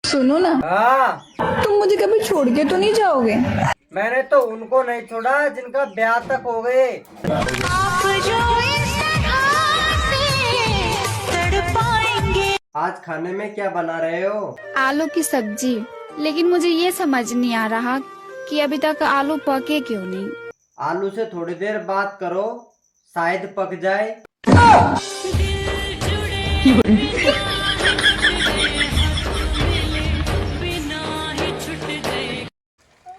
सुनो ना, हाँ, तुम मुझे कभी छोड़ के तो नहीं जाओगे? मैंने तो उनको नहीं छोड़ा जिनका ब्याह तक हो गए। आज खाने में क्या बना रहे हो? आलू की सब्जी। लेकिन मुझे ये समझ नहीं आ रहा कि अभी तक आलू पके क्यों नहीं। आलू से थोड़ी देर बात करो, शायद पक जाए।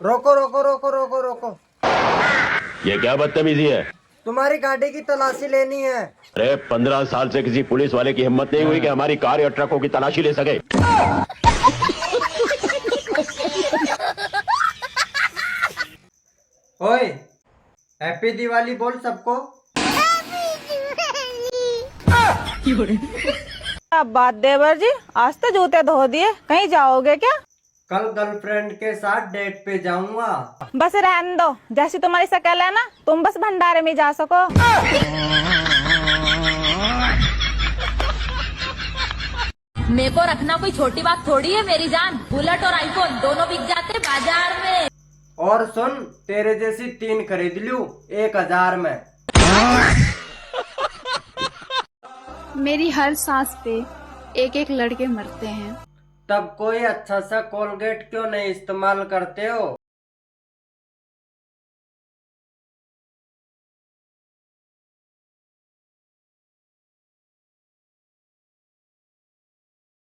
रोको रोको रोको रोको रोको, ये क्या बदतमीजी है? तुम्हारी गाड़ी की तलाशी लेनी है। अरे 15 साल से किसी पुलिस वाले की हिम्मत नहीं हुई कि हमारी कार या ट्रकों की तलाशी ले सके। ओए, हैप्पी दिवाली बोल सबको। अब बात देवर जी, आज तो जूते धो दिए, कहीं जाओगे क्या? कल गर्लफ्रेंड के साथ डेट पे जाऊंगा। बस रहने दो, जैसी तुम्हारी शक्ल है ना, तुम बस भंडारे में जा सको। मेरे को रखना कोई छोटी बात थोड़ी है मेरी जान। बुलेट और आईफोन दोनों बिक जाते बाजार में। और सुन, तेरे जैसी 3 खरीद लूं 1000 में। मेरी हर सांस पे एक एक लड़के मरते हैं। तब कोई अच्छा सा कोलगेट क्यों नहीं इस्तेमाल करते हो?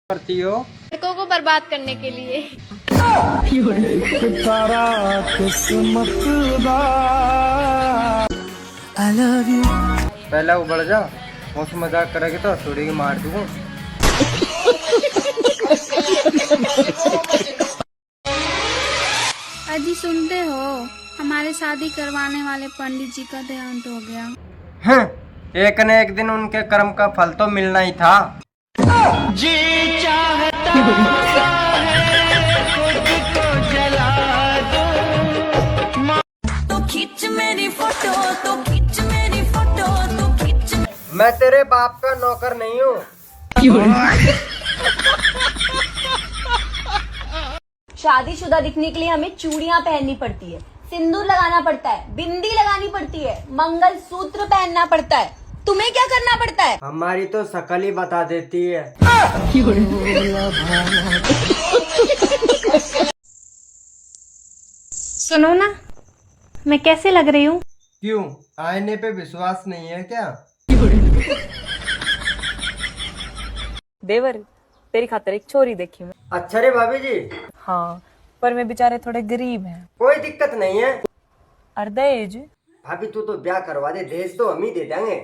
करती हो लड़कों को बर्बाद करने के लिए। पहले उबड़ जा, मुझसे मजाक करेगी तो थोड़ी की मार दूंगा। अजी सुनते हो, हमारे शादी करवाने वाले पंडित जी का देहांत हो गया। हाँ, एक न एक दिन उनके कर्म का फल तो मिलना ही था। जी चाहता तो खींच मेरी फोटो, तो खींच मेरी फोटो, तो खींच। मैं तेरे बाप का नौकर नहीं हूँ। शादीशुदा दिखने के लिए हमें चूड़ियां पहननी पड़ती है, सिंदूर लगाना पड़ता है, बिंदी लगानी पड़ती है, मंगलसूत्र पहनना पड़ता है। तुम्हें क्या करना पड़ता है? हमारी तो शकल ही बता देती है। सुनो ना, मैं कैसे लग रही हूँ? क्यों, आईने पे विश्वास नहीं है क्या? देवर, तेरी खातिर एक छोरी देखी मैं। अच्छा रे भाभी जी। हाँ, पर मैं बेचारे थोड़े गरीब हैं। कोई दिक्कत नहीं है। अर्धेज। भाभी तू तो ब्याह करवा दे, दहेज तो हम ही दे देंगे।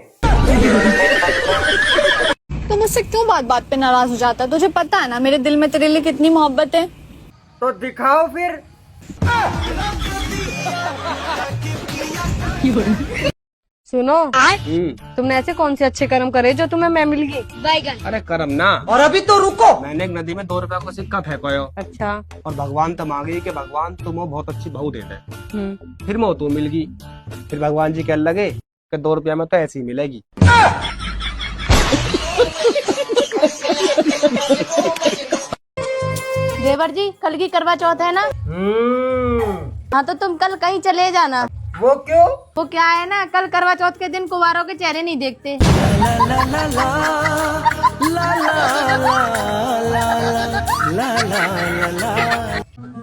तो मुझसे क्यों बात बात पे नाराज हो जाता है? तुझे पता है ना मेरे दिल में तेरे लिए कितनी मोहब्बत है। तो दिखाओ फिर। सुनो, तुमने ऐसे कौन से अच्छे कर्म करे जो तुम्हें मैं मिल गई? बैगन। अरे करम ना। और अभी तो रुको, मैंने एक नदी में 2 रुपया का सिक्का फेंको। अच्छा। और भगवान तो मांगी कि भगवान तुम्हें बहुत अच्छी बहू दे दे। फिर मैं तू मिल गई। फिर भगवान जी कहने लगे कि 2 रुपया में तो ऐसी ही मिलेगी। देवर जी, कल की करवा चौथ है ना? हाँ, तो तुम कल कहीं चले जाना। वो क्यों? वो क्या है ना, कल करवा चौथ के दिन कुंवारों के चेहरे नहीं देखते।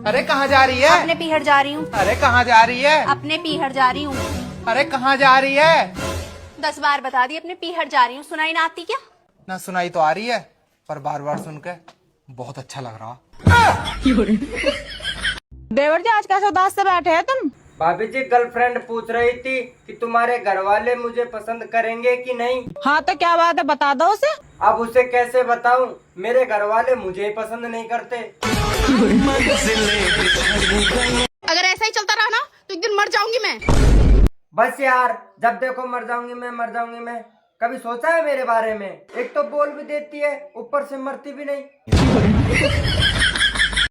अरे कहाँ जा रही है? अपने पीहर जा रही हूँ। अरे कहाँ जा रही है? अपने पीहर जा रही हूँ। अरे कहाँ जा रही है? 10 बार बता दी, अपने पीहर जा रही हूँ। सुनाई ना आती क्या? ना सुनाई तो आ रही है, पर बार बार सुन के बहुत अच्छा लग रहा। देवर जी, आज कैसे उदास से बैठे हैं तुम? भाभी जी, गर्लफ्रेंड पूछ रही थी कि तुम्हारे घर वाले मुझे पसंद करेंगे कि नहीं। हाँ, तो क्या बात है, बता दो उसे। अब उसे कैसे बताऊं, मेरे घर वाले मुझे पसंद नहीं करते। अगर ऐसा ही चलता रहा ना तो एक दिन मर जाऊंगी मैं। बस यार, जब देखो मर जाऊंगी मैं, मर जाऊंगी मैं। कभी सोचा है मेरे बारे में? एक तो बोल भी देती है, ऊपर से मरती भी नहीं।